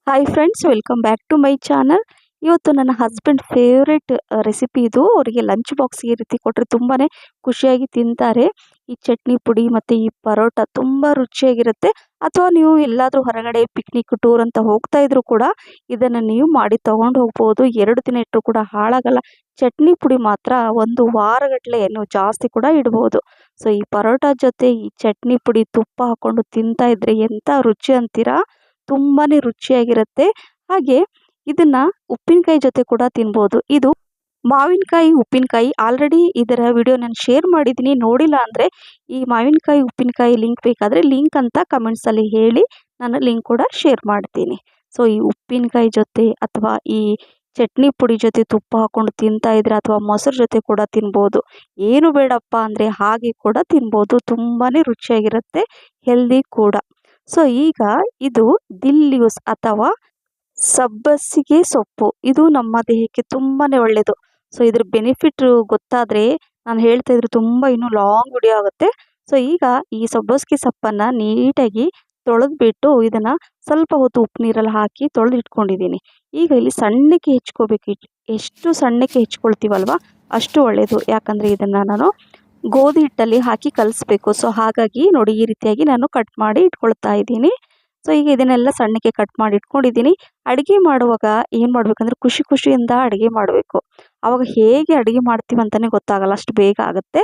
Hi friends, welcome back to my channel. ಇವತ್ತು ನನ್ನ husband favourite recipe ಇದು. ಅವರಿಗೆ ಲಂಚ್ ಬಾಕ್ಸ್ಗೆ ಈ ರೀತಿ ಕೊಟ್ಟರೆ ತುಂಬಾ ಖುಷಿಯಾಗಿ ತಿಂತಾರೆ. ಈ ಚಟ್ನಿ ಪುಡಿ ಮತ್ತು ಈ ಪರೋಟ ತುಂಬ ರುಚಿಯಾಗಿರುತ್ತೆ. ಅಥವಾ ನೀವು ಎಲ್ಲಾದರೂ ಹೊರಗಡೆ ಪಿಕ್ನಿಕ್ ಟೂರ್ ಅಂತ ಹೋಗ್ತಾ ಇದ್ರು ಕೂಡ ಇದನ್ನು ನೀವು ಮಾಡಿ ತೊಗೊಂಡು ಹೋಗ್ಬೋದು. 2 ದಿನ ಇಟ್ಟರು ಕೂಡ ಹಾಳಾಗಲ್ಲ. ಚಟ್ನಿ ಪುಡಿ ಮಾತ್ರ 1 ವಾರಗಟ್ಟಲೆ ನೀವು ಜಾಸ್ತಿ ಕೂಡ ಇಡ್ಬೋದು. ಸೊ ಈ ಪರೋಟ ಜೊತೆ ಈ ಚಟ್ನಿ ಪುಡಿ ತುಪ್ಪ ಹಾಕ್ಕೊಂಡು ತಿಂತಾ ಇದ್ರೆ ಎಂಥ ರುಚಿ ಅಂತೀರಾ, ತುಂಬಾ ರುಚಿಯಾಗಿರುತ್ತೆ. ಹಾಗೆ ಇದನ್ನ ಉಪ್ಪಿನಕಾಯಿ ಜೊತೆ ಕೂಡ ತಿನ್ಬೋದು. ಇದು ಮಾವಿನಕಾಯಿ ಉಪ್ಪಿನಕಾಯಿ. ಆಲ್ರೆಡಿ ಇದರ ವಿಡಿಯೋ ನಾನು ಶೇರ್ ಮಾಡಿದ್ದೀನಿ. ನೋಡಿಲ್ಲ ಅಂದರೆ ಈ ಮಾವಿನಕಾಯಿ ಉಪ್ಪಿನಕಾಯಿ ಲಿಂಕ್ ಬೇಕಾದರೆ ಲಿಂಕ್ ಅಂತ ಕಮೆಂಟ್ಸಲ್ಲಿ ಹೇಳಿ, ನಾನು ಲಿಂಕ್ ಕೂಡ ಶೇರ್ ಮಾಡ್ತೀನಿ. ಸೊ ಈ ಉಪ್ಪಿನಕಾಯಿ ಜೊತೆ ಅಥವಾ ಈ ಚಟ್ನಿ ಪುಡಿ ಜೊತೆ ತುಪ್ಪ ಹಾಕ್ಕೊಂಡು ತಿಂತಾ ಇದ್ರೆ ಅಥವಾ ಮೊಸರು ಜೊತೆ ಕೂಡ ತಿನ್ಬೋದು. ಏನು ಬೇಡಪ್ಪ ಅಂದರೆ ಹಾಗೆ ಕೂಡ ತಿನ್ಬೋದು. ತುಂಬಾ ರುಚಿಯಾಗಿರುತ್ತೆ, ಹೆಲ್ದಿ ಕೂಡ. ಸೊ ಈಗ ಇದು ದಿಲ್ ಯೂಸ್ ಅಥವಾ ಸಬ್ಬಸಿಗೆ ಸೊಪ್ಪು. ಇದು ನಮ್ಮ ದೇಹಕ್ಕೆ ತುಂಬಾ ಒಳ್ಳೆಯದು. ಸೊ ಇದ್ರ ಬೆನಿಫಿಟ್ ಗೊತ್ತಾದರೆ ನಾನು ಹೇಳ್ತಾ ಇದ್ರೆ ತುಂಬ ಇನ್ನೂ ಲಾಂಗ್ ವಿಡಿಯೋ ಆಗುತ್ತೆ. ಸೊ ಈಗ ಈ ಸಬ್ಬಸಿಗೆ ಸೊಪ್ಪನ್ನು ನೀಟಾಗಿ ತೊಳೆದ್ಬಿಟ್ಟು ಇದನ್ನು ಸ್ವಲ್ಪ ಹೊತ್ತು ಉಪ್ಪು ನೀರಲ್ಲಿ ಹಾಕಿ ತೊಳೆದು ಇಟ್ಕೊಂಡಿದ್ದೀನಿ. ಈಗ ಇಲ್ಲಿ ಸಣ್ಣಕ್ಕೆ ಹೆಚ್ಕೋಬೇಕು. ಎಷ್ಟು ಸಣ್ಣಕ್ಕೆ ಹೆಚ್ಕೊಳ್ತೀವಲ್ವ ಅಷ್ಟು ಒಳ್ಳೆಯದು. ಯಾಕಂದರೆ ಇದನ್ನು ನಾನು ಗೋಧಿ ಹಿಟ್ಟಲ್ಲಿ ಹಾಕಿ ಕಲಿಸ್ಬೇಕು. ಸೊ ಹಾಗಾಗಿ ನೋಡಿ ಈ ರೀತಿಯಾಗಿ ನಾನು ಕಟ್ ಮಾಡಿ ಇಟ್ಕೊಳ್ತಾ ಇದ್ದೀನಿ. ಸೊ ಈಗ ಇದನ್ನೆಲ್ಲ ಸಣ್ಣಕ್ಕೆ ಕಟ್ ಮಾಡಿ ಇಟ್ಕೊಂಡಿದ್ದೀನಿ. ಅಡುಗೆ ಮಾಡುವಾಗ ಏನು ಮಾಡಬೇಕಂದ್ರೆ ಖುಷಿಯಿಂದ ಅಡುಗೆ ಮಾಡಬೇಕು. ಆವಾಗ ಹೇಗೆ ಅಡುಗೆ ಮಾಡ್ತೀವಿ ಅಂತಲೇ ಗೊತ್ತಾಗಲ್ಲ, ಅಷ್ಟು ಬೇಗ ಆಗುತ್ತೆ.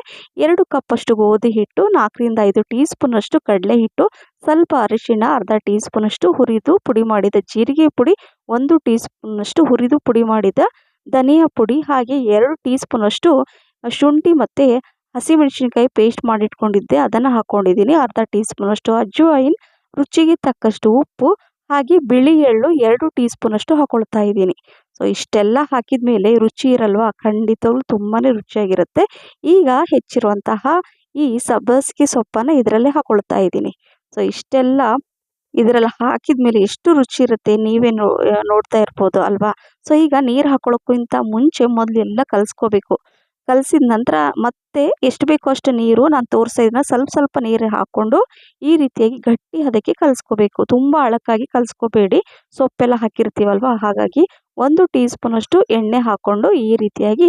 2 ಕಪ್ಪಷ್ಟು ಗೋಧಿ ಹಿಟ್ಟು, 4ರಿಂದ 5 ಟೀ ಸ್ಪೂನಷ್ಟು ಕಡಲೆ ಹಿಟ್ಟು, ಸ್ವಲ್ಪ ಅರಿಶಿಣ, ಅರ್ಧ ಟೀ ಸ್ಪೂನಷ್ಟು ಹುರಿದು ಪುಡಿ ಮಾಡಿದ ಜೀರಿಗೆ ಪುಡಿ, 1 ಟೀ ಸ್ಪೂನಷ್ಟು ಹುರಿದು ಪುಡಿ ಮಾಡಿದ ಧನಿಯಾ ಪುಡಿ, ಹಾಗೆ 2 ಟೀ ಸ್ಪೂನಷ್ಟು ಶುಂಠಿ ಮತ್ತು ಹಸಿಮೆಣಸಿನಕಾಯಿ ಪೇಸ್ಟ್ ಮಾಡಿಟ್ಕೊಂಡಿದ್ದೆ, ಅದನ್ನು ಹಾಕ್ಕೊಂಡಿದ್ದೀನಿ. ಅರ್ಧ ಟೀ ಸ್ಪೂನಷ್ಟು ಅಜ್ವಾಯಿನ್, ರುಚಿಗೆ ತಕ್ಕಷ್ಟು ಉಪ್ಪು, ಹಾಗೆ ಬಿಳಿ ಎಳ್ಳು 2 ಟೀ ಸ್ಪೂನಷ್ಟು ಹಾಕೊಳ್ತಾ ಇದ್ದೀನಿ. ಸೊ ಇಷ್ಟೆಲ್ಲ ಹಾಕಿದ ಮೇಲೆ ರುಚಿ ಇರಲ್ವಾ, ಖಂಡಿತವಾಗ್ಲೂ ತುಂಬಾ ರುಚಿಯಾಗಿರುತ್ತೆ. ಈಗ ಹೆಚ್ಚಿರುವಂತಹ ಈ ಸಬ್ಬಸಿಗೆ ಸೊಪ್ಪನ್ನು ಇದರಲ್ಲೇ ಹಾಕೊಳ್ತಾ ಇದ್ದೀನಿ. ಸೊ ಇಷ್ಟೆಲ್ಲ ಇದರಲ್ಲಿ ಹಾಕಿದ ಮೇಲೆ ಎಷ್ಟು ರುಚಿ ಇರುತ್ತೆ ನೀವೇ ನೋಡ್ತಾ ಇರ್ಬೋದು ಅಲ್ವಾ. ಸೊ ಈಗ ನೀರು ಹಾಕೊಳ್ಳೋಕ್ಕಿಂತ ಮುಂಚೆ ಮೊದಲು ಎಲ್ಲ ಕಲಿಸ್ಕೋಬೇಕು. ಕಲಸಿದ ನಂತರ ಮತ್ತೆ ಎಷ್ಟು ಬೇಕೋ ಅಷ್ಟು ನೀರು, ನಾನು ತೋರಿಸಿದ್ನ ಸ್ವಲ್ಪ ನೀರು ಹಾಕ್ಕೊಂಡು ಈ ರೀತಿಯಾಗಿ ಗಟ್ಟಿ ಹದಕ್ಕೆ ಕಲಿಸ್ಕೋಬೇಕು. ತುಂಬ ಅಳಕಾಗಿ ಕಲಿಸ್ಕೋಬೇಡಿ, ಸೊಪ್ಪೆಲ್ಲ ಹಾಕಿರ್ತೀವಲ್ವ. ಹಾಗಾಗಿ 1 ಟೀ ಸ್ಪೂನಷ್ಟು ಎಣ್ಣೆ ಹಾಕ್ಕೊಂಡು ಈ ರೀತಿಯಾಗಿ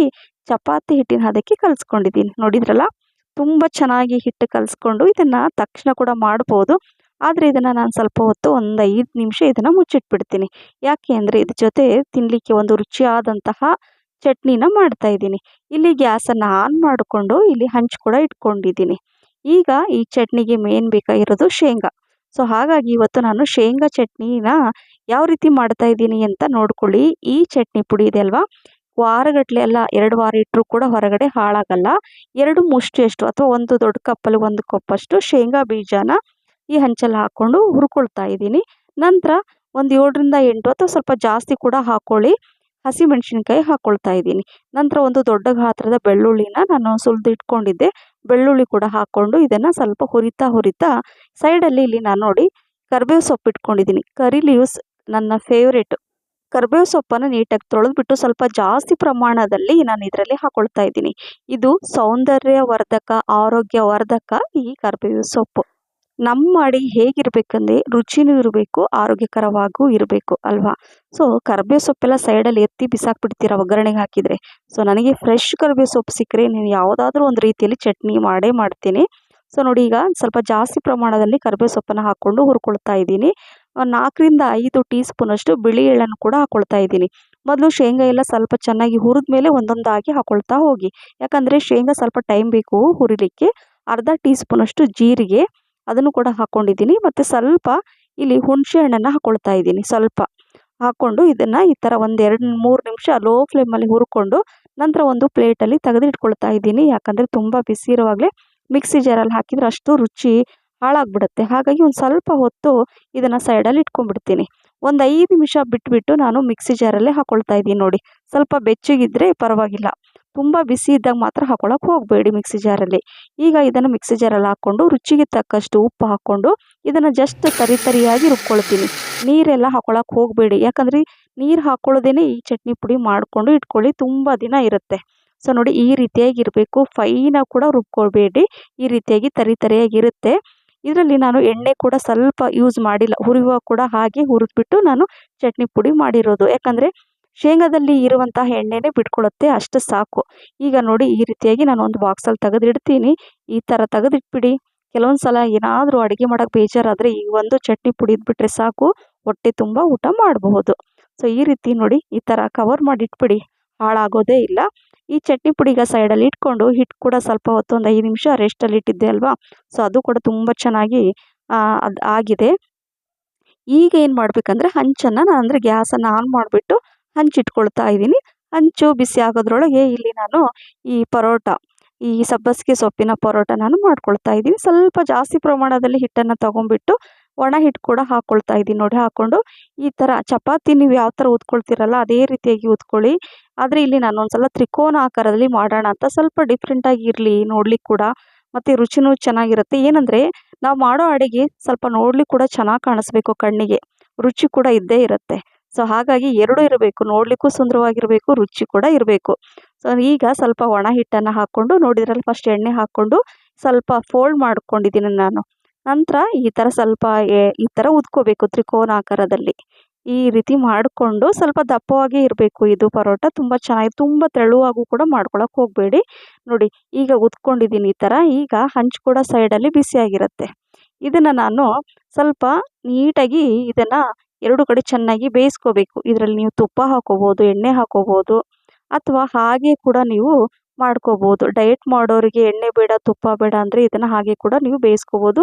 ಚಪಾತಿ ಹಿಟ್ಟಿನ ಹದಕ್ಕೆ ಕಲಿಸ್ಕೊಂಡಿದ್ದೀನಿ. ನೋಡಿದ್ರಲ್ಲ, ತುಂಬ ಚೆನ್ನಾಗಿ ಹಿಟ್ಟು ಕಲಿಸ್ಕೊಂಡು ಇದನ್ನು ತಕ್ಷಣ ಕೂಡ ಮಾಡ್ಬೋದು. ಆದರೆ ಇದನ್ನು ನಾನು ಸ್ವಲ್ಪ ಹೊತ್ತು ಒಂದು 5 ನಿಮಿಷ ಇದನ್ನು ಮುಚ್ಚಿಟ್ಬಿಡ್ತೀನಿ. ಯಾಕೆ ಅಂದರೆ ಇದ್ರ ಜೊತೆ ತಿನ್ನಲಿಕ್ಕೆ ಒಂದು ರುಚಿಯಾದಂತಹ ಚಟ್ನಿನ ಮಾಡ್ತಾ ಇದ್ದೀನಿ. ಇಲ್ಲಿ ಗ್ಯಾಸನ್ನು ಆನ್ ಮಾಡಿಕೊಂಡು ಇಲ್ಲಿ ಹಂಚು ಕೂಡ ಇಟ್ಕೊಂಡಿದ್ದೀನಿ. ಈಗ ಈ ಚಟ್ನಿಗೆ ಮೇನ್ ಬೇಕಾಗಿರೋದು ಶೇಂಗಾ. ಸೊ ಹಾಗಾಗಿ ಇವತ್ತು ನಾನು ಶೇಂಗಾ ಚಟ್ನಿನ ಯಾವ ರೀತಿ ಮಾಡ್ತಾ ಇದ್ದೀನಿ ಅಂತ ನೋಡ್ಕೊಳ್ಳಿ. ಈ ಚಟ್ನಿ ಪುಡಿ ಇದೆ ಅಲ್ವಾ, ವಾರಗಟ್ಟಲೆ ಅಲ್ಲ, 2 ವಾರ ಇಟ್ಟರೂ ಕೂಡ ಹೊರಗಡೆ ಹಾಳಾಗಲ್ಲ. 2 ಮುಷ್ಟಿಯಷ್ಟು ಅಥವಾ 1 ದೊಡ್ಡ ಕಪ್ಪಲ್ಲಿ 1 ಕಪ್ಪಷ್ಟು ಶೇಂಗಾ ಬೀಜನ ಈ ಹಂಚಲ್ಲಿ ಹಾಕ್ಕೊಂಡು ಹುರ್ಕೊಳ್ತಾ ಇದ್ದೀನಿ. ನಂತರ ಒಂದು 7ರಿಂದ 8 ಅಥವಾ ಸ್ವಲ್ಪ ಜಾಸ್ತಿ ಕೂಡ ಹಾಕ್ಕೊಳ್ಳಿ, ಹಸಿಮೆಣಸಿನ್ಕಾಯಿ ಹಾಕ್ಕೊಳ್ತಾ ಇದ್ದೀನಿ. ನಂತರ ಒಂದು ದೊಡ್ಡ ಗಾತ್ರದ ಬೆಳ್ಳುಳ್ಳಿನ ನಾನು ಸುಲಿದು ಇಟ್ಕೊಂಡಿದ್ದೆ, ಬೆಳ್ಳುಳ್ಳಿ ಕೂಡ ಹಾಕ್ಕೊಂಡು ಇದನ್ನು ಸ್ವಲ್ಪ ಹುರಿತಾ ಸೈಡಲ್ಲಿ ಇಲ್ಲಿ ನಾನು ನೋಡಿ ಕರಿಬೇವು ಸೊಪ್ಪು ಇಟ್ಕೊಂಡಿದ್ದೀನಿ. ಕರಿ ಲೀವ್ಸ್ ನನ್ನ ಫೇವ್ರೇಟ್. ಕರಿಬೇವು ಸೊಪ್ಪನ್ನು ನೀಟಾಗಿ ತೊಳೆದ್ಬಿಟ್ಟು ಸ್ವಲ್ಪ ಜಾಸ್ತಿ ಪ್ರಮಾಣದಲ್ಲಿ ನಾನು ಇದರಲ್ಲಿ ಹಾಕ್ಕೊಳ್ತಾ ಇದ್ದೀನಿ. ಇದು ಸೌಂದರ್ಯವರ್ಧಕ, ಆರೋಗ್ಯವರ್ಧಕ ಈ ಕರಿಬೇವು ಸೊಪ್ಪು. ನಮ್ಮ ಅಡಿಗೆ ಹೇಗಿರಬೇಕಂದ್ರೆ ರುಚಿನೂ ಇರಬೇಕು, ಆರೋಗ್ಯಕರವಾಗೂ ಇರಬೇಕು ಅಲ್ವಾ. ಸೊ ಕರಿಬೇವು ಸೊಪ್ಪೆಲ್ಲ ಸೈಡಲ್ಲಿ ಎತ್ತಿ ಬಿಸಾಕ್ಬಿಡ್ತೀರ ಒಗ್ಗರಣೆಗೆ ಹಾಕಿದರೆ. ಸೊ ನನಗೆ ಫ್ರೆಶ್ ಕರಿಬೇವು ಸೊಪ್ಪು ಸಿಕ್ಕರೆ ನೀವು ಯಾವುದಾದ್ರೂ ಒಂದು ರೀತಿಯಲ್ಲಿ ಚಟ್ನಿ ಮಾಡೇ ಮಾಡ್ತೀನಿ. ಸೊ ನೋಡಿ, ಈಗ ಸ್ವಲ್ಪ ಜಾಸ್ತಿ ಪ್ರಮಾಣದಲ್ಲಿ ಕರಿಬೇವು ಸೊಪ್ಪನ್ನು ಹಾಕ್ಕೊಂಡು ಹುರ್ಕೊಳ್ತಾ ಇದ್ದೀನಿ. 4ರಿಂದ 5 ಟೀ ಸ್ಪೂನಷ್ಟು ಬಿಳಿ ಎಳ್ಳನ್ನು ಕೂಡ ಹಾಕ್ಕೊಳ್ತಾ ಇದ್ದೀನಿ. ಮೊದಲು ಶೇಂಗಾ ಎಲ್ಲ ಸ್ವಲ್ಪ ಚೆನ್ನಾಗಿ ಹುರಿದ ಮೇಲೆ ಒಂದೊಂದಾಗಿ ಹಾಕ್ಕೊಳ್ತಾ ಹೋಗಿ, ಯಾಕಂದರೆ ಶೇಂಗಾ ಸ್ವಲ್ಪ ಟೈಮ್ ಬೇಕು ಹುರಿಲಿಕ್ಕೆ. ಅರ್ಧ ಟೀ ಸ್ಪೂನಷ್ಟು ಜೀರಿಗೆ, ಅದನ್ನು ಕೂಡ ಹಾಕ್ಕೊಂಡಿದ್ದೀನಿ. ಮತ್ತು ಸ್ವಲ್ಪ ಇಲ್ಲಿ ಹುಣಸೆ ಹಣ್ಣನ್ನು ಹಾಕ್ಕೊಳ್ತಾ ಇದ್ದೀನಿ. ಸ್ವಲ್ಪ ಹಾಕ್ಕೊಂಡು ಇದನ್ನು ಈ ಥರ ಒಂದು 2-3 ನಿಮಿಷ ಲೋ ಫ್ಲೇಮಲ್ಲಿ ಹುರ್ಕೊಂಡು ನಂತರ ಒಂದು ಪ್ಲೇಟಲ್ಲಿ ತೆಗೆದಿಟ್ಕೊಳ್ತಾ ಇದ್ದೀನಿ. ಯಾಕಂದರೆ ತುಂಬ ಬಿಸಿ ಇರುವಾಗಲೇ ಮಿಕ್ಸಿ ಜಾರಲ್ಲಿ ಹಾಕಿದರೆ ಅಷ್ಟು ರುಚಿ ಹಾಳಾಗ್ಬಿಡುತ್ತೆ. ಹಾಗಾಗಿ ಒಂದು ಸ್ವಲ್ಪ ಹೊತ್ತು ಇದನ್ನು ಸೈಡಲ್ಲಿ ಇಟ್ಕೊಂಡ್ಬಿಡ್ತೀನಿ. ಒಂದು 5 ನಿಮಿಷ ಬಿಟ್ಬಿಟ್ಟು ನಾನು ಮಿಕ್ಸಿ ಜಾರಲ್ಲೇ ಹಾಕ್ಕೊಳ್ತಾ ಇದ್ದೀನಿ. ನೋಡಿ, ಸ್ವಲ್ಪ ಬೆಚ್ಚಗಿದ್ದರೆ ಪರವಾಗಿಲ್ಲ, ತುಂಬ ಬಿಸಿ ಇದ್ದಾಗ ಮಾತ್ರ ಹಾಕ್ಕೊಳಕ್ಕೆ ಹೋಗಬೇಡಿ ಮಿಕ್ಸಿ ಜಾರಲ್ಲಿ. ಈಗ ಇದನ್ನು ಮಿಕ್ಸಿ ಜಾರಲ್ಲಿ ಹಾಕ್ಕೊಂಡು ರುಚಿಗೆ ತಕ್ಕಷ್ಟು ಉಪ್ಪು ಹಾಕ್ಕೊಂಡು ಇದನ್ನು ಜಸ್ಟ್ ತರಿಯಾಗಿ ರುಬ್ಕೊಳ್ತೀನಿ. ನೀರೆಲ್ಲ ಹಾಕ್ಕೊಳಕ್ಕೆ ಹೋಗಬೇಡಿ, ಯಾಕಂದರೆ ನೀರು ಹಾಕ್ಕೊಳ್ಳೋದೇನೆ ಈ ಚಟ್ನಿ ಪುಡಿ ಮಾಡಿಕೊಂಡು ಇಟ್ಕೊಳ್ಳಿ, ತುಂಬ ದಿನ ಇರುತ್ತೆ. ಸೊ ನೋಡಿ, ಈ ರೀತಿಯಾಗಿ ಇರಬೇಕು. ಫೈನಾಗಿ ಕೂಡ ರುಬ್ಕೊಳ್ಬೇಡಿ, ಈ ರೀತಿಯಾಗಿ ತರಿಯಾಗಿರುತ್ತೆ. ಇದರಲ್ಲಿ ನಾನು ಎಣ್ಣೆ ಕೂಡ ಸ್ವಲ್ಪ ಯೂಸ್ ಮಾಡಿಲ್ಲ, ಹುರಿಯುವಾಗ ಕೂಡ ಹಾಗೆ ಹುರಿದ್ಬಿಟ್ಟು ನಾನು ಚಟ್ನಿ ಪುಡಿ ಮಾಡಿರೋದು. ಯಾಕಂದರೆ ಶೇಂಗಾದಲ್ಲಿ ಇರುವಂತಹ ಎಣ್ಣೆನೇ ಬಿಟ್ಕೊಳ್ಳುತ್ತೆ, ಅಷ್ಟು ಸಾಕು. ಈಗ ನೋಡಿ ಈ ರೀತಿಯಾಗಿ ನಾನು ಒಂದು ಬಾಕ್ಸಲ್ಲಿ ತೆಗೆದಿಡ್ತೀನಿ. ಈ ಥರ ತೆಗೆದಿಟ್ಬಿಡಿ. ಕೆಲವೊಂದು ಸಲ ಏನಾದರೂ ಅಡುಗೆ ಮಾಡೋಕ್ಕೆ ಬೇಜಾರಾದರೆ ಈ ಒಂದು ಚಟ್ನಿ ಪುಡಿ ಇದ್ಬಿಟ್ರೆ ಸಾಕು, ಹೊಟ್ಟೆ ತುಂಬ ಊಟ ಮಾಡಬಹುದು. ಸೊ ಈ ರೀತಿ ನೋಡಿ ಈ ಥರ ಕವರ್ ಮಾಡಿ ಇಟ್ಬಿಡಿ, ಹಾಳಾಗೋದೇ ಇಲ್ಲ. ಈ ಚಟ್ನಿ ಪುಡಿ ಈಗ ಸೈಡಲ್ಲಿ ಇಟ್ಕೊಂಡು ಹಿಟ್ಟು ಕೂಡ ಸ್ವಲ್ಪ ಹೊತ್ತು ಒಂದು 5 ನಿಮಿಷ ರೆಸ್ಟಲ್ಲಿ ಇಟ್ಟಿದ್ದೆ ಅಲ್ವಾ, ಸೊ ಅದು ಕೂಡ ತುಂಬ ಚೆನ್ನಾಗಿ ಅದು ಆಗಿದೆ. ಈಗ ಏನು ಮಾಡಬೇಕಂದ್ರೆ ಹಂಚನ್ನು ನಾನು ಅಂದರೆ ಗ್ಯಾಸನ್ನು ಆನ್ ಮಾಡಿಬಿಟ್ಟು ಹಂಚಿಟ್ಕೊಳ್ತಾ ಇದ್ದೀನಿ. ಹಂಚು ಬಿಸಿ ಆಗೋದ್ರೊಳಗೆ ಇಲ್ಲಿ ನಾನು ಈ ಪರೋಟ, ಈ ಸಬ್ಬಸಿಗೆ ಸೊಪ್ಪಿನ ಪರೋಟ ನಾನು ಮಾಡ್ಕೊಳ್ತಾ ಇದ್ದೀನಿ. ಸ್ವಲ್ಪ ಜಾಸ್ತಿ ಪ್ರಮಾಣದಲ್ಲಿ ಹಿಟ್ಟನ್ನು ತೊಗೊಂಬಿಟ್ಟು ಒಣ ಹಿಟ್ಟು ಕೂಡ ಹಾಕ್ಕೊಳ್ತಾ ಇದ್ದೀನಿ ನೋಡಿ. ಹಾಕ್ಕೊಂಡು ಈ ಥರ ಚಪಾತಿ ನೀವು ಯಾವ ಥರ ಉದ್ಕೊಳ್ತೀರಲ್ಲ ಅದೇ ರೀತಿಯಾಗಿ ಉದ್ಕೊಳ್ಳಿ. ಆದರೆ ಇಲ್ಲಿ ನಾನು ಒಂದು ಸಲ ತ್ರಿಕೋನ ಆಕಾರದಲ್ಲಿ ಮಾಡೋಣ ಅಂತ, ಸ್ವಲ್ಪ ಡಿಫ್ರೆಂಟಾಗಿ ಇರಲಿ ನೋಡ್ಲಿಕ್ಕೆ ಕೂಡ, ಮತ್ತು ರುಚಿನೂ ಚೆನ್ನಾಗಿರುತ್ತೆ. ಏನಂದರೆ ನಾವು ಮಾಡೋ ಅಡುಗೆ ಸ್ವಲ್ಪ ನೋಡ್ಲಿಕ್ಕೆ ಕೂಡ ಚೆನ್ನಾಗಿ ಕಾಣಿಸ್ಬೇಕು ಕಣ್ಣಿಗೆ, ರುಚಿ ಕೂಡ ಇದ್ದೇ ಇರುತ್ತೆ. ಸೊ ಹಾಗಾಗಿ ಎರಡೂ ಇರಬೇಕು, ನೋಡಲಿಕ್ಕೂ ಸುಂದರವಾಗಿರಬೇಕು, ರುಚಿ ಕೂಡ ಇರಬೇಕು. ಸೊ ಈಗ ಸ್ವಲ್ಪ ಒಣ ಹಿಟ್ಟನ್ನು ಹಾಕ್ಕೊಂಡು ನೋಡಿದ್ರಲ್ಲಿ ಫಸ್ಟ್ ಎಣ್ಣೆ ಹಾಕ್ಕೊಂಡು ಸ್ವಲ್ಪ ಫೋಲ್ಡ್ ಮಾಡ್ಕೊಂಡಿದ್ದೀನಿ ನಾನು. ನಂತರ ಈ ಥರ ಸ್ವಲ್ಪ ಈ ಥರ ಉದ್ಕೋಬೇಕು ತ್ರಿಕೋನ ಆಕಾರದಲ್ಲಿ. ಈ ರೀತಿ ಮಾಡಿಕೊಂಡು ಸ್ವಲ್ಪ ದಪ್ಪವಾಗೇ ಇರಬೇಕು ಇದು ಪರೋಟ, ತುಂಬ ಚೆನ್ನಾಗಿ, ತುಂಬ ತೆಳುವಾಗೂ ಕೂಡ ಮಾಡ್ಕೊಳಕ್ಕೆ ಹೋಗಬೇಡಿ. ನೋಡಿ ಈಗ ಉದ್ಕೊಂಡಿದ್ದೀನಿ ಈ ಥರ. ಈಗ ಹಂಚು ಕೂಡ ಸೈಡಲ್ಲಿ ಬಿಸಿಯಾಗಿರುತ್ತೆ. ಇದನ್ನು ನಾನು ಸ್ವಲ್ಪ ನೀಟಾಗಿ ಇದನ್ನು ಎರಡು ಕಡೆ ಚೆನ್ನಾಗಿ ಬೇಯಿಸ್ಕೋಬೇಕು. ಇದರಲ್ಲಿ ನೀವು ತುಪ್ಪ ಹಾಕೋಬೋದು, ಎಣ್ಣೆ ಹಾಕೋಬೋದು, ಅಥವಾ ಹಾಗೆ ಕೂಡ ನೀವು ಮಾಡ್ಕೋಬೋದು. ಡಯಟ್ ಮಾಡೋರಿಗೆ ಎಣ್ಣೆ ಬೇಡ ತುಪ್ಪ ಬೇಡ ಅಂದರೆ ಇದನ್ನು ಹಾಗೆ ಕೂಡ ನೀವು ಬೇಯಿಸ್ಕೋಬೋದು.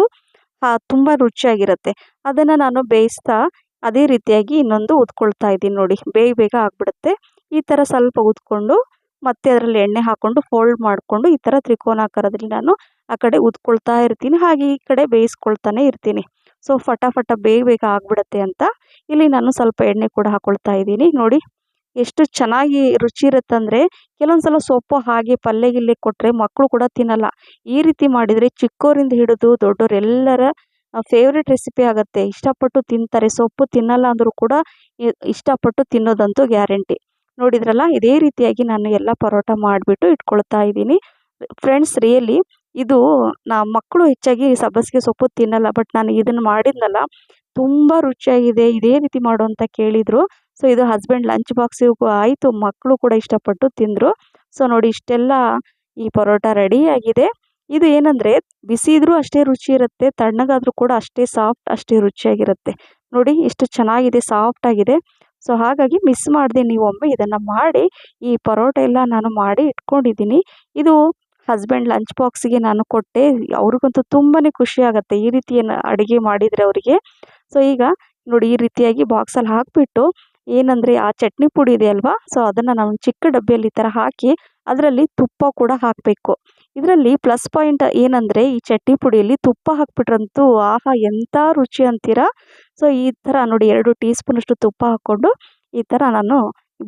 ತುಂಬ ರುಚಿಯಾಗಿರುತ್ತೆ. ಅದನ್ನು ನಾನು ಬೇಯಿಸ್ತಾ ಅದೇ ರೀತಿಯಾಗಿ ಇನ್ನೊಂದು ಉದ್ಕೊಳ್ತಾ ಇದ್ದೀನಿ ನೋಡಿ. ಬೇಗ ಆಗಿಬಿಡುತ್ತೆ. ಈ ಥರ ಸ್ವಲ್ಪ ಉದ್ಕೊಂಡು ಮತ್ತೆ ಅದರಲ್ಲಿ ಎಣ್ಣೆ ಹಾಕ್ಕೊಂಡು ಫೋಲ್ಡ್ ಮಾಡಿಕೊಂಡು ಈ ಥರ ತ್ರಿಕೋನಾಕಾರದಲ್ಲಿ ನಾನು ಆ ಕಡೆ ಉದ್ಕೊಳ್ತಾ ಇರ್ತೀನಿ, ಹಾಗೆ ಈ ಕಡೆ ಬೇಯಿಸ್ಕೊಳ್ತಾನೆ ಇರ್ತೀನಿ. ಸೊ ಫಟಾಫಟ ಬೇಗ ಆಗಿಬಿಡುತ್ತೆ ಅಂತ ಇಲ್ಲಿ ನಾನು ಸ್ವಲ್ಪ ಎಣ್ಣೆ ಕೂಡ ಹಾಕ್ಕೊಳ್ತಾ ಇದ್ದೀನಿ. ನೋಡಿ ಎಷ್ಟು ಚೆನ್ನಾಗಿ ರುಚಿ ಇರುತ್ತಂದರೆ, ಕೆಲವೊಂದು ಸಲ ಸೊಪ್ಪು ಹಾಗೆ ಪಲ್ಯ ಗಿಲ್ಲೆ ಕೊಟ್ಟರೆ ಮಕ್ಕಳು ಕೂಡ ತಿನ್ನಲ್ಲ. ಈ ರೀತಿ ಮಾಡಿದರೆ ಚಿಕ್ಕವರಿಂದ ಹಿಡಿದು ದೊಡ್ಡವರೆಲ್ಲರ ಫೇವ್ರೆಟ್ ರೆಸಿಪಿ ಆಗುತ್ತೆ. ಇಷ್ಟಪಟ್ಟು ತಿಂತಾರೆ. ಸೊಪ್ಪು ತಿನ್ನಲ್ಲ ಅಂದರೂ ಕೂಡ ಇಷ್ಟಪಟ್ಟು ತಿನ್ನೋದಂತೂ ಗ್ಯಾರಂಟಿ. ನೋಡಿದ್ರಲ್ಲ, ಇದೇ ರೀತಿಯಾಗಿ ನಾನು ಎಲ್ಲ ಪರೋಟ ಮಾಡಿಬಿಟ್ಟು ಇಟ್ಕೊಳ್ತಾ ಇದ್ದೀನಿ. ಫ್ರೆಂಡ್ಸ್, ರಿಯಲಿ ಇದು ಮಕ್ಕಳು ಹೆಚ್ಚಾಗಿ ಸಬ್ಬಸಿಗೆ ಸೊಪ್ಪು ತಿನ್ನಲ್ಲ, ಬಟ್ ನಾನು ಇದನ್ನು ಮಾಡಿದ್ನಲ್ಲ ತುಂಬ ರುಚಿಯಾಗಿದೆ, ಇದೇ ರೀತಿ ಮಾಡು ಅಂತ ಕೇಳಿದರು. ಸೊ ಇದು ಹಸ್ಬೆಂಡ್ ಲಂಚ್ ಬಾಕ್ಸಿಗೂ ಆಯಿತು, ಮಕ್ಕಳು ಕೂಡ ಇಷ್ಟಪಟ್ಟು ತಿಂದರು. ಸೊ ನೋಡಿ ಇಷ್ಟೆಲ್ಲ ಈ ಪರೋಟ ರೆಡಿಯಾಗಿದೆ. ಇದು ಏನಂದರೆ ಬಿಸಿ ಇದ್ರೂ ಅಷ್ಟೇ ರುಚಿ ಇರುತ್ತೆ, ತಣ್ಣಗಾದರೂ ಕೂಡ ಅಷ್ಟೇ ಸಾಫ್ಟ್, ಅಷ್ಟೇ ರುಚಿಯಾಗಿರುತ್ತೆ. ನೋಡಿ ಎಷ್ಟು ಚೆನ್ನಾಗಿದೆ, ಸಾಫ್ಟಾಗಿದೆ. ಸೊ ಹಾಗಾಗಿ ಮಿಸ್ ಮಾಡಿದೆ, ನೀವು ಒಮ್ಮೆ ಇದನ್ನು ಮಾಡಿ. ಈ ಪರೋಟ ಎಲ್ಲ ನಾನು ಮಾಡಿ ಇಟ್ಕೊಂಡಿದ್ದೀನಿ. ಇದು ಹಸ್ಬೆಂಡ್ ಲಂಚ್ ಬಾಕ್ಸಿಗೆ ನಾನು ಕೊಟ್ಟೆ. ಅವ್ರಿಗಂತೂ ತುಂಬಾ ಖುಷಿ ಆಗುತ್ತೆ ಈ ರೀತಿ ಅಡುಗೆ ಮಾಡಿದರೆ ಅವರಿಗೆ. ಸೊ ಈಗ ನೋಡಿ ಈ ರೀತಿಯಾಗಿ ಬಾಕ್ಸಲ್ಲಿ ಹಾಕಿಬಿಟ್ಟು ಏನಂದರೆ ಆ ಚಟ್ನಿ ಪುಡಿ ಇದೆ ಅಲ್ವಾ, ಸೊ ಅದನ್ನು ನಾವು ಚಿಕ್ಕ ಡಬ್ಬಿಯಲ್ಲಿ ಈ ಥರ ಹಾಕಿ ಅದರಲ್ಲಿ ತುಪ್ಪ ಕೂಡ ಹಾಕಬೇಕು. ಇದರಲ್ಲಿ ಪ್ಲಸ್ ಪಾಯಿಂಟ್ ಏನಂದರೆ ಈ ಚಟ್ನಿ ಪುಡಿಯಲ್ಲಿ ತುಪ್ಪ ಹಾಕ್ಬಿಟ್ರಂತೂ ಆಹಾ ಎಂಥ ರುಚಿ ಅಂತೀರಾ. ಸೊ ಈ ಥರ ನೋಡಿ 2 ಟೀ ಸ್ಪೂನಷ್ಟು ತುಪ್ಪ ಹಾಕ್ಕೊಂಡು ಈ ಥರ ನಾನು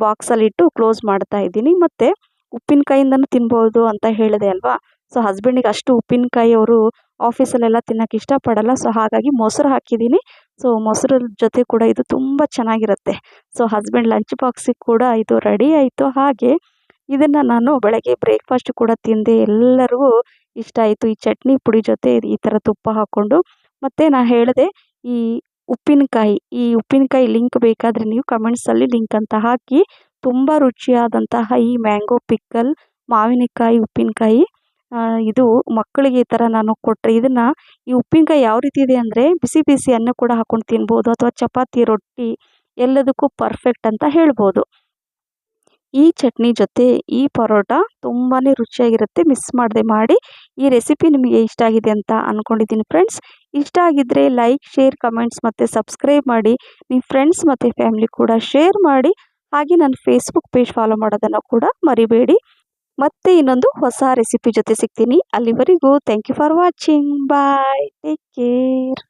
ಬಾಕ್ಸಲ್ಲಿಟ್ಟು ಕ್ಲೋಸ್ ಮಾಡ್ತಾ ಇದ್ದೀನಿ. ಮತ್ತು ಉಪ್ಪಿನಕಾಯಿಂದನೂ ತಿನ್ಬೋದು ಅಂತ ಹೇಳಿದೆ ಅಲ್ವಾ. ಸೊ ಹಸ್ಬೆಂಡಿಗೆ ಅಷ್ಟು ಉಪ್ಪಿನಕಾಯಿ ಅವರು ಆಫೀಸಲ್ಲೆಲ್ಲ ತಿನ್ನೋಕ್ಕೆ ಇಷ್ಟಪಡಲ್ಲ. ಸೊ ಹಾಗಾಗಿ ಮೊಸರು ಹಾಕಿದ್ದೀನಿ. ಸೊ ಮೊಸರು ಜೊತೆ ಕೂಡ ಇದು ತುಂಬ ಚೆನ್ನಾಗಿರುತ್ತೆ. ಸೊ ಹಸ್ಬೆಂಡ್ ಲಂಚ್ ಬಾಕ್ಸಿಗೆ ಕೂಡ ಇದು ರೆಡಿ ಆಯಿತು. ಹಾಗೆ ಇದನ್ನು ನಾನು ಬೆಳಗ್ಗೆ ಬ್ರೇಕ್ಫಾಸ್ಟ್ ಕೂಡ ತಿಂದೆ, ಎಲ್ಲರಿಗೂ ಇಷ್ಟ ಆಯಿತು. ಈ ಚಟ್ನಿ ಪುಡಿ ಜೊತೆ ಈ ಥರ ತುಪ್ಪ ಹಾಕ್ಕೊಂಡು. ಮತ್ತು ನಾನು ಹೇಳಿದೆ ಈ ಉಪ್ಪಿನಕಾಯಿ ಲಿಂಕ್ ಬೇಕಾದರೆ ನೀವು ಕಮೆಂಟ್ಸಲ್ಲಿ ಲಿಂಕ್ ಅಂತ ಹಾಕಿ. ತುಂಬ ರುಚಿಯಾದಂತಹ ಈ ಮ್ಯಾಂಗೋ ಪಿಕ್ಕಲ್, ಮಾವಿನಕಾಯಿ ಉಪ್ಪಿನಕಾಯಿ, ಇದು ಮಕ್ಕಳಿಗೆ ಈ ಥರ ನಾನು ಕೊಟ್ಟರೆ ಇದನ್ನು, ಈ ಉಪ್ಪಿನಕಾಯಿ ಯಾವ ರೀತಿ ಇದೆ ಅಂದರೆ ಬಿಸಿ ಬಿಸಿ ಅನ್ನ ಕೂಡ ಹಾಕ್ಕೊಂಡು ತಿನ್ಬೋದು, ಅಥವಾ ಚಪಾತಿ, ರೊಟ್ಟಿ ಎಲ್ಲದಕ್ಕೂ ಪರ್ಫೆಕ್ಟ್ ಅಂತ ಹೇಳ್ಬೋದು. ಈ ಚಟ್ನಿ ಜೊತೆ ಈ ಪರೋಟ ತುಂಬಾ ರುಚಿಯಾಗಿರುತ್ತೆ. ಮಿಸ್ ಮಾಡದೆ ಮಾಡಿ. ಈ ರೆಸಿಪಿ ನಿಮಗೆ ಇಷ್ಟ ಆಗಿದೆ ಅಂತ ಅಂದ್ಕೊಂಡಿದ್ದೀನಿ ಫ್ರೆಂಡ್ಸ್. ಇಷ್ಟ ಆಗಿದ್ದರೆ ಲೈಕ್, ಶೇರ್, ಕಮೆಂಟ್ಸ್ ಮತ್ತು ಸಬ್ಸ್ಕ್ರೈಬ್ ಮಾಡಿ. ನಿಮ್ಮ ಫ್ರೆಂಡ್ಸ್ ಮತ್ತು ಫ್ಯಾಮಿಲಿ ಕೂಡ ಶೇರ್ ಮಾಡಿ. ಹಾಗೆ ನನ್ನ ಫೇಸ್ಬುಕ್ ಪೇಜ್ ಫಾಲೋ ಮಾಡೋದನ್ನು ಕೂಡ ಮರಿಬೇಡಿ. ಮತ್ತೆ ಇನ್ನೊಂದು ಹೊಸ ರೆಸಿಪಿ ಜೊತೆ ಸಿಗ್ತೀನಿ. ಅಲ್ಲಿವರೆಗೂ thank you for watching. Bye, take care.